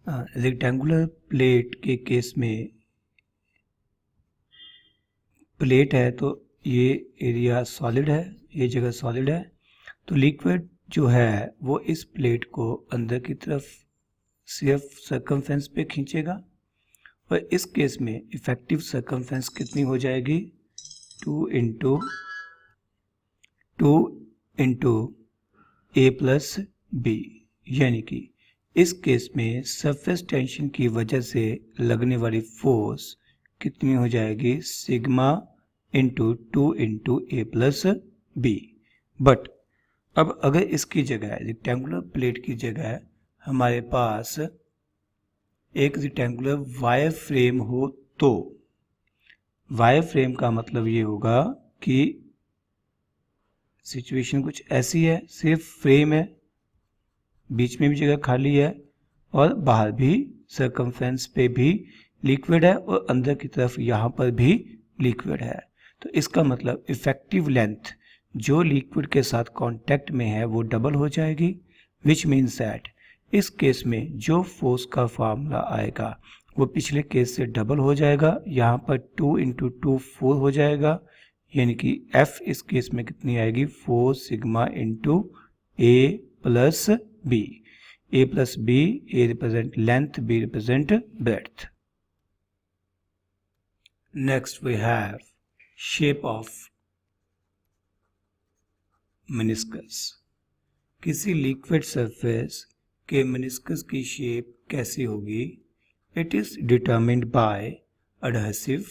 Rectangular plate के case में plate है तो ये एरिया सॉलिड है, ये जगह सॉलिड है, तो लिक्विड जो है वो इस प्लेट को अंदर की तरफ सिर्फ सर्कमफेरेंस पे खींचेगा और इस केस में इफेक्टिव सर्कमफेरेंस कितनी हो जाएगी 2 इंटू ए प्लस बी, यानी कि इस केस में सरफेस टेंशन की वजह से लगने वाली फोर्स कितनी हो जाएगी sigma into 2 into A plus B. But अब अगर इसकी जगह रेक्टेंगुलर प्लेट की जगह हमारे पास एक रेक्टेंगुलर वायर फ्रेम हो तो वायर फ्रेम का मतलब ये होगा कि सिचुएशन कुछ ऐसी है, सिर्फ फ्रेम है, बीच में भी जगह खाली है और बाहर भी सर्कमफेरेंस पे भी लिक्विड है और अंदर की तरफ यहाँ पर भी लिक्विड है। तो इसका मतलब इफेक्टिव लेंथ जो लिक्विड के साथ कांटेक्ट में है वो डबल हो जाएगी, विच मीन्स दैट इस केस में जो फोर्स का फार्मूला आएगा वो पिछले केस से डबल हो जाएगा। यहाँ पर 2 इंटू 2 4 हो जाएगा, यानी कि F इस केस में कितनी आएगी 4 sigma into A plus B। A plus B, A represent length, B represent breadth. Next we have shape of meniscus. किसी लिक्विड सरफेस के मेनिस्कस की शेप कैसी होगी? It is determined by adhesive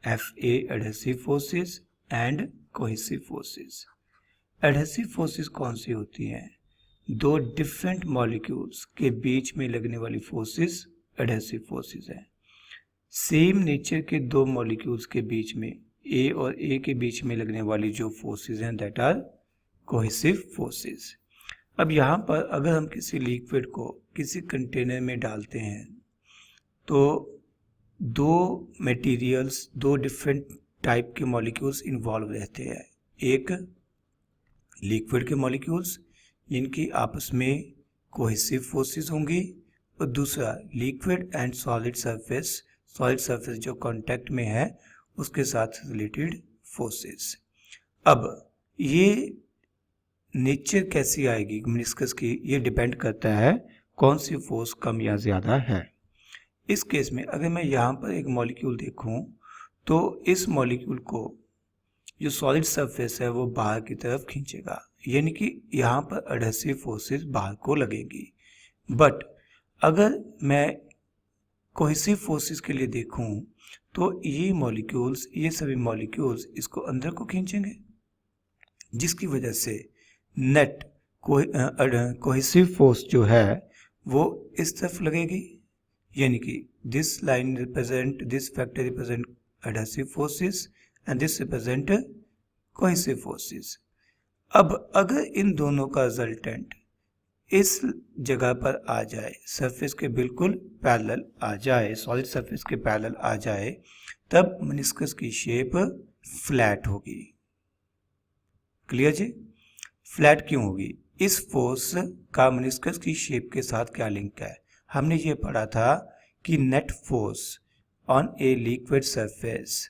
FA adhesive forces and cohesive forces. Adhesive forces कौन सी होती हैं? दो डिफरेंट मॉलिक्यूल्स के बीच में लगने वाली फोर्सेस एडहेसिव फोर्सेस हैं। सेम नेचर के दो मॉलिक्यूल्स के बीच में A और A के बीच में लगने वाली जो फोर्सेस हैं दैट आर कोहेसिव फोर्सेस। अब यहाँ पर अगर हम किसी लिक्विड को किसी कंटेनर में डालते हैं तो दो मटेरियल्स, दो डिफरेंट टाइप के मॉलिक्यूल्स इन्वॉल्व रहते हैं। एक लिक्विड के मॉलिक्यूल्स जिनकी आपस में कोहेसिव फोर्सेस होंगी और दूसरा लिक्विड एंड सॉलिड सरफेस जो कांटेक्ट में है उसके साथ रिलेटेड फोर्सेस। अब ये नेचर कैसी आएगी मेनिस्कस की, ये डिपेंड करता है कौन सी फोर्स कम या ज़्यादा है। इस केस में अगर मैं यहाँ पर एक मॉलिक्यूल देखूँ तो इस मॉलिक्यूल को जो सॉलिड सरफेस है वो बाहर की तरफ खींचेगा, यानी कि यहाँ पर एडहेसिव फोर्सेस बाहर को लगेंगी। बट अगर मैं कोहेसिव फोर्सेस के लिए देखूँ तो ये सभी मॉलिक्यूल्स इसको अंदर को खींचेंगे, जिसकी वजह से नेट कोहेसिव फोर्स जो है वो इस तरफ लगेगी, यानी कि this factor represent adhesive forces and this represent cohesive forces. अब अगर इन दोनों का रिजल्टेंट इस जगह पर आ जाए, सरफेस के बिल्कुल पैरेलल आ जाए, सॉलिड सरफेस के पैरेलल आ जाए, तब मेनिस्कस की शेप फ्लैट होगी। क्लियर जी? फ्लैट क्यों होगी? इस फोर्स का मेनिस्कस की शेप के साथ क्या लिंक है? हमने ये पढ़ा था कि net force on a liquid surface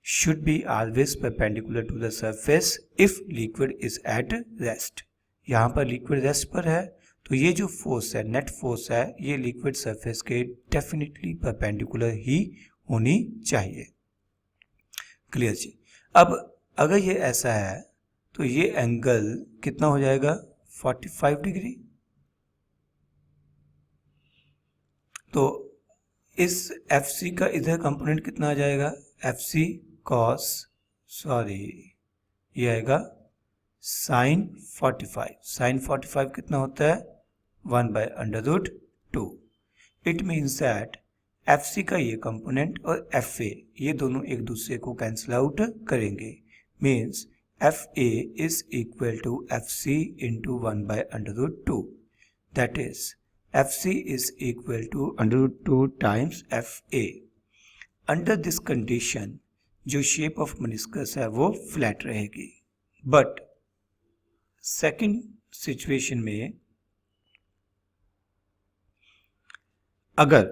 should be always perpendicular to the surface if liquid is at rest। यहाँ पर लिक्विड रेस्ट पर है तो ये जो फोर्स है, नेट फोर्स है, ये लिक्विड सरफेस के डेफिनेटली परपेंडिकुलर ही होनी चाहिए। क्लियर जी? अब अगर ये ऐसा है तो ये एंगल कितना हो जाएगा 45 डिग्री। तो इस FC का इधर कंपोनेंट कितना आ जाएगा FC cos, ये आएगा sin 45। sin 45 कितना होता है 1/√2। इट मीन्स दैट FC का ये कंपोनेंट और FA ये दोनों एक दूसरे को कैंसिल आउट करेंगे। Means FA is equal to FC into 1/√2। That is FC is equal to √2 times FA। Under this condition जो शेप ऑफ मेनिस्कस है वो फ्लैट रहेगी। बट सेकंड सिचुएशन में अगर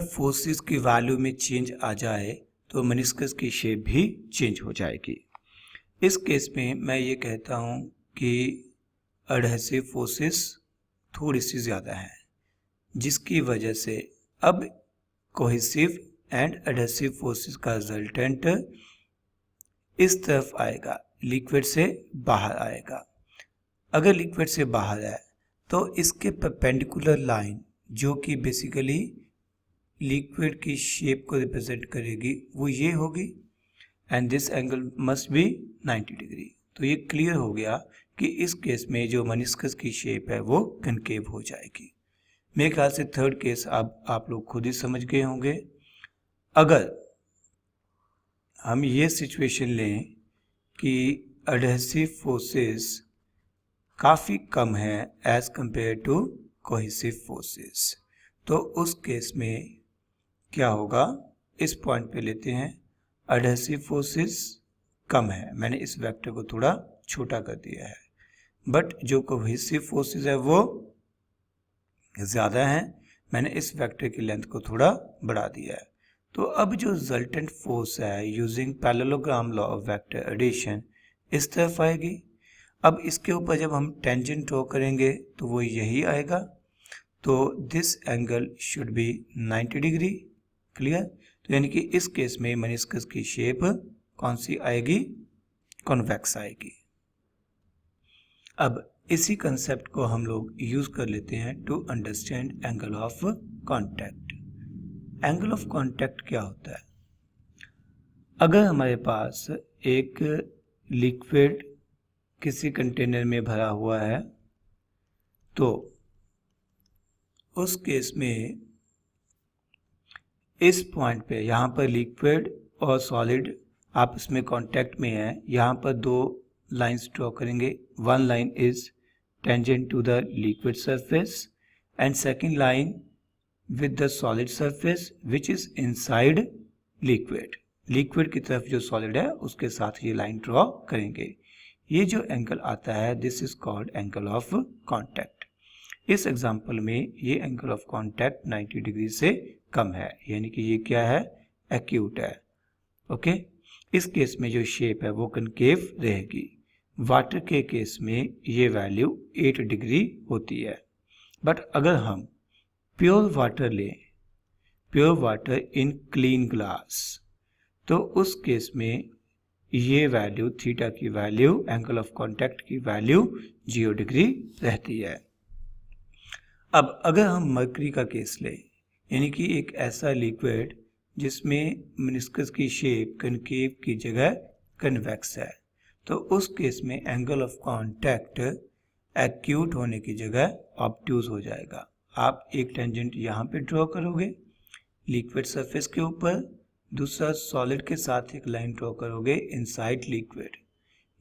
फोर्सेस की वैल्यू में चेंज आ जाए तो मेनिस्कस की शेप भी चेंज हो जाएगी। इस केस में मैं ये कहता हूँ कि एडहेसिव फोर्सेस थोड़ी सी ज़्यादा है, जिसकी वजह से अब कोहेसिव एंड एडहेसिव फोर्सेस का रिजल्टेंट इस तरफ आएगा, लिक्विड से बाहर आएगा। अगर लिक्विड से बाहर है तो इसके परपेंडिकुलर लाइन जो कि बेसिकली लिक्विड की शेप को रिप्रेजेंट करेगी वो ये होगी, and this angle must be 90 degree. तो ये क्लियर हो गया कि इस केस में जो मेनिस्कस की शेप है वो कनकेव हो जाएगी। मेरे ख्याल से थर्ड केस अब आप लोग खुद ही समझ गए होंगे। अगर हम ये सिचुएशन लें कि एडहेसिव फोर्सेस काफ़ी कम है as compare to cohesive forces, तो उस केस में क्या होगा, इस पॉइंट पे लेते हैं एडहेसिव फोर्सेस कम है, मैंने इस वेक्टर को थोड़ा छोटा कर दिया है, बट जो कोहेसिव फोर्सेस है वो ज़्यादा है, मैंने इस वेक्टर की लेंथ को थोड़ा बढ़ा दिया है। तो अब जो रिजल्टेंट फोर्स है using parallelogram law of vector addition इस तरफ आएगी। अब इसके ऊपर जब हम टेंजेंट ड्रॉ करेंगे तो वो यही आएगा, तो this angle should be 90 degree. Clear? तो यानी कि इस केस में मेनिस्कस की शेप कौन सी आएगी, कॉन्वेक्स आएगी। अब इसी कंसेप्ट को हम लोग यूज कर लेते हैं to understand angle of contact. Angle of contact क्या होता है? अगर हमारे पास एक लिक्विड किसी कंटेनर में भरा हुआ है तो उस केस में इस पॉइंट पे यहाँ पर लिक्विड और सॉलिड आपस में कांटेक्ट में है, यहाँ पर दो लाइंस ड्रॉ करेंगे। One line is tangent to the liquid surface and second line with the solid surface which is inside liquid. Liquid की तरफ जो सॉलिड है उसके साथ ये लाइन ड्रॉ करेंगे। ये जो एंगल आता है this is called angle of contact. इस एग्जांपल में ये एंगल ऑफ कांटेक्ट 90 डिग्री से कम है, यानी कि ये क्या है, एक्यूट है। ओके, इस केस में जो शेप है वो कनकेव रहेगी। वाटर के केस में ये वैल्यू 8 डिग्री होती है, बट अगर हम प्योर वाटर लें, pure water in clean glass, तो उस केस में ये वैल्यू थीटा की वैल्यू, एंगल ऑफ कांटेक्ट की वैल्यू 0 डिग्री रहती है। अब अगर हम मरकरी का केस लें, यानी कि एक ऐसा लिक्विड जिसमें मेनिस्कस की शेप कनकेव की जगह कन्वेक्स है, तो उस केस में एंगल ऑफ कांटेक्ट एक्यूट होने की जगह ऑब्ट्यूज हो जाएगा। आप एक टेंजेंट यहाँ पे ड्रॉ करोगे लिक्विड सरफेस के ऊपर, दूसरा सॉलिड के साथ एक लाइन ड्रॉ करोगे इनसाइड लिक्विड।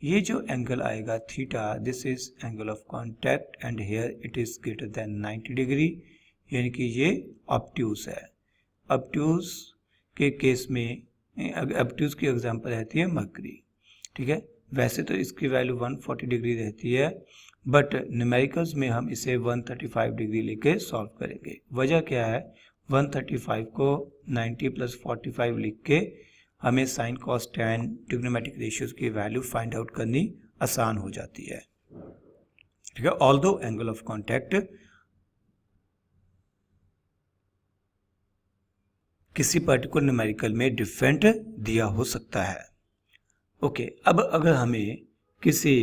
ये जो एंगल आएगा theta, this is angle of contact and here it is greater than 90 degree, यानी कि ये ऑब्ट्यूज है। ऑब्ट्यूज के केस में, ऑब्ट्यूज की एग्जांपल रहती है मरकरी। ठीक है, वैसे तो इसकी वैल्यू 140 डिग्री रहती है, बट न्यूमेरिकल्स में हम इसे 135 डिग्री लेके सॉल्व करेंगे। वजह क्या है, 135 को 90 + 45 लिख के हमें sine cos tan trigonometric ratios की वैल्यू फाइंड आउट करनी आसान हो जाती है। ठीक है, ऑल्दो एंगल ऑफ कांटेक्ट किसी पर्टिकुलर न्यूमेरिकल में डिफरेंट दिया हो सकता है। ओके, अब अगर हमें किसी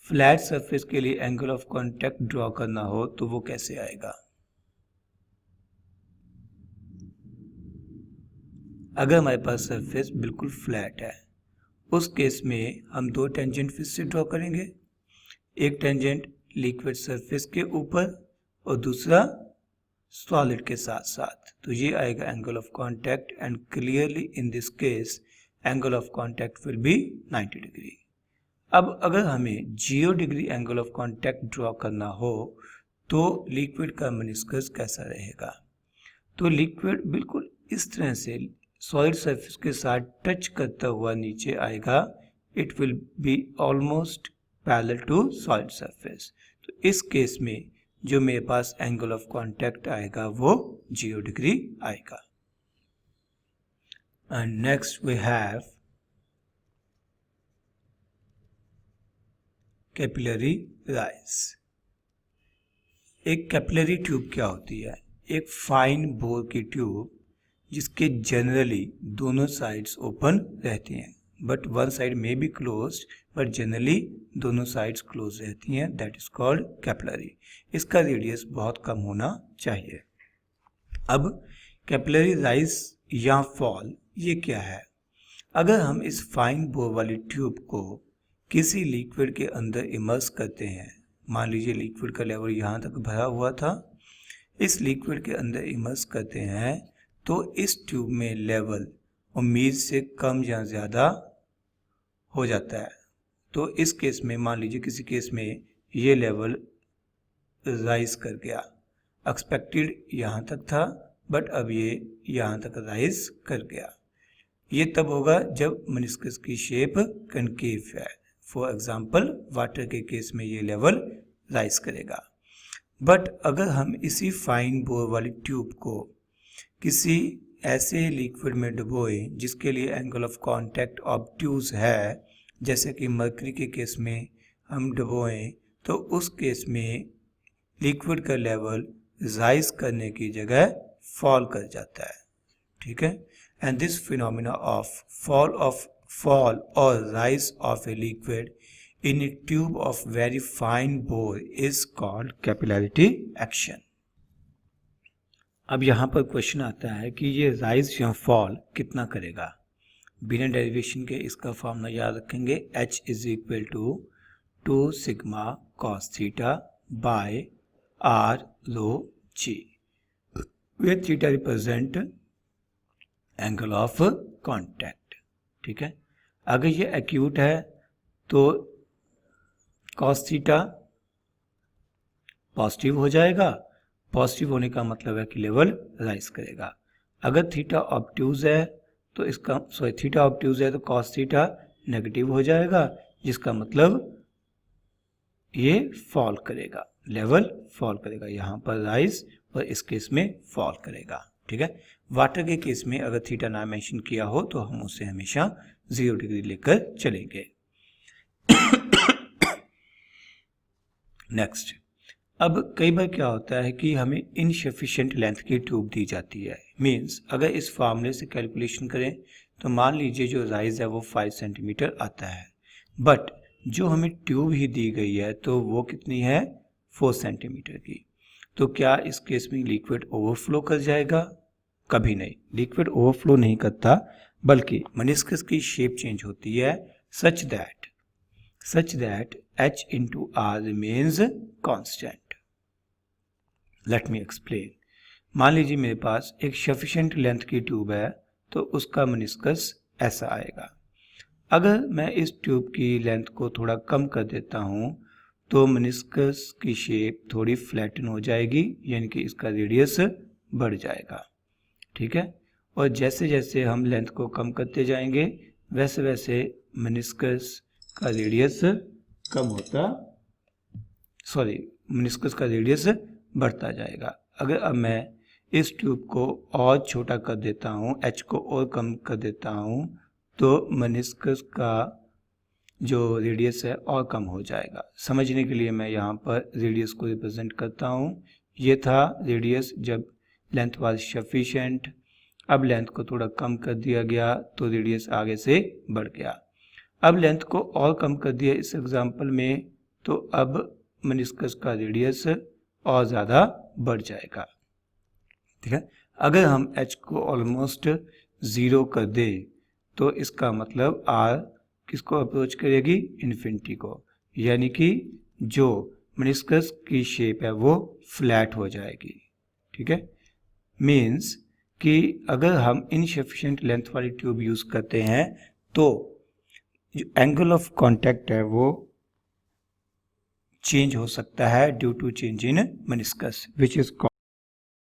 फ्लैट सरफेस के लिए एंगल ऑफ कांटेक्ट ड्रॉ करना हो तो वो कैसे आएगा? अगर हमारे पास सरफेस बिल्कुल फ्लैट है, उस केस में हम दो टेंजेंट फिर से ड्रॉ करेंगे। एक टेंजेंट लिक्विड सरफेस के ऊपर और दूसरा सॉलिड के साथ साथ, तो ये आएगा angle of contact and clearly in this case angle of contact will be 90 degree. अब अगर हमें 0 degree angle of contact draw करना हो तो लिक्विड का मेनिस्कस कैसा रहेगा? तो लिक्विड बिल्कुल इस तरह से सॉलिड सरफेस के साथ टच करता हुआ नीचे आएगा. It will be almost parallel to solid surface. तो इस केस में जो मेरे पास एंगल ऑफ कांटेक्ट आएगा वो 0 डिग्री आएगा. And next we have capillary rise. एक कैपिलरी ट्यूब क्या होती है? एक फाइन बोर की ट्यूब जिसके जनरली दोनों साइड्स ओपन रहती हैं, but one side may be closed, but generally दोनों साइड्स क्लोज रहती हैं. That is called capillary. इसका रेडियस बहुत कम होना चाहिए. अब कैपिलरी राइज या फॉल ये क्या है? अगर हम इस फाइन बोर वाली ट्यूब को किसी लिक्विड के अंदर इमर्स करते हैं, मान लीजिए लिक्विड का लेवल यहाँ तक भरा हुआ था, इस लिक्विड के अंदर इमर्स करते हैं तो इस ट्यूब में लेवल उम्मीद से कम या ज़्यादा हो जाता है. तो इस केस में मान लीजिए किसी केस में ये लेवल राइज कर गया. एक्सपेक्टेड यहाँ तक था बट अब ये यहाँ तक राइज कर गया. ये तब होगा जब मेनिस्कस की शेप कनकेव है. फॉर एग्जाम्पल वाटर के केस में ये लेवल राइज करेगा. बट अगर हम इसी फाइन बोर वाली ट्यूब को किसी ऐसे लिक्विड में डुबोएं जिसके लिए एंगल ऑफ कांटेक्ट ऑब्ट्यूज है, जैसे कि मर्करी के केस में हम डुबोएं, तो उस केस में लिक्विड का लेवल राइज करने की जगह फॉल कर जाता है. ठीक है. And this phenomena of fall or rise of a liquid in a tube of very fine bore is called capillarity action. अब यहाँ पर क्वेश्चन आता है कि ये राइज या फॉल कितना करेगा. बिना डेरिवेशन के इसका फॉर्मूला याद रखेंगे. H is equal to 2 sigma cos theta by r rho g, where theta represent angle of contact. ठीक है. अगर ये एक्यूट है तो cos थीटा पॉजिटिव हो जाएगा. पॉजिटिव होने का मतलब है कि लेवल राइज करेगा. अगर थीटा ऑब्ट्यूज है तो थीटा ऑब्ट्यूज है तो cos थीटा नेगेटिव हो जाएगा, जिसका मतलब ये फॉल करेगा, लेवल फॉल करेगा. यहाँ पर राइज और इस केस में फॉल करेगा. ठीक है. वाटर के केस में अगर थीटा ना मेंशन किया हो तो हम उसे हमेशा 0 डिग्री लेकर चलेंगे. नेक्स्ट. अब कई बार क्या होता है कि हमें इनसफिशिएंट लेंथ की ट्यूब दी जाती है. मींस अगर इस फार्मूले से कैलकुलेशन करें तो मान लीजिए जो राइज है वो 5 सेंटीमीटर आता है, बट जो हमें ट्यूब ही दी गई है तो वो कितनी है? 4 सेंटीमीटर की. तो क्या इस केस में लिक्विड ओवरफ्लो कर जाएगा? कभी नहीं. लिक्विड ओवरफ्लो नहीं करता, बल्कि मेनिस्कस की शेप चेंज होती है such that H into R remains constant. Let me explain. मान लीजिए मेरे पास एक सफिशिएंट लेंथ की ट्यूब है तो उसका मेनिस्कस ऐसा आएगा. अगर मैं इस ट्यूब की लेंथ को थोड़ा कम कर देता हूँ तो मेनिस्कस की शेप थोड़ी फ्लैटन हो जाएगी, यानी कि इसका रेडियस बढ़ जाएगा. ठीक है. और जैसे जैसे हम लेंथ को कम करते जाएंगे वैसे वैसे मेनिस्कस का रेडियस बढ़ता जाएगा. अगर अब मैं इस ट्यूब को और छोटा कर देता हूँ, H को और कम कर देता हूँ, तो मेनिस्कस का जो रेडियस है और कम हो जाएगा. समझने के लिए मैं यहाँ पर रेडियस को रिप्रेजेंट करता हूँ. ये था रेडियस जब लेंथ वाज सफिशिएंट. अब लेंथ को थोड़ा कम कर दिया गया तो रेडियस आगे से बढ़ गया. अब लेंथ को और कम कर दिया इस एग्जांपल में, तो अब मेनिस्कस का रेडियस और ज़्यादा बढ़ जाएगा. ठीक है. अगर हम H को ऑलमोस्ट 0 कर दे तो इसका मतलब R किसको अप्रोच करेगी? इन्फिनिटी को. यानी कि जो मेनिस्कस की शेप है वो फ्लैट हो जाएगी. ठीक है. मीन्स कि अगर हम इनसफिशिएंट लेंथ वाली ट्यूब यूज करते हैं तो जो एंगल ऑफ कांटेक्ट है वो चेंज हो सकता है due to change in meniscus, which is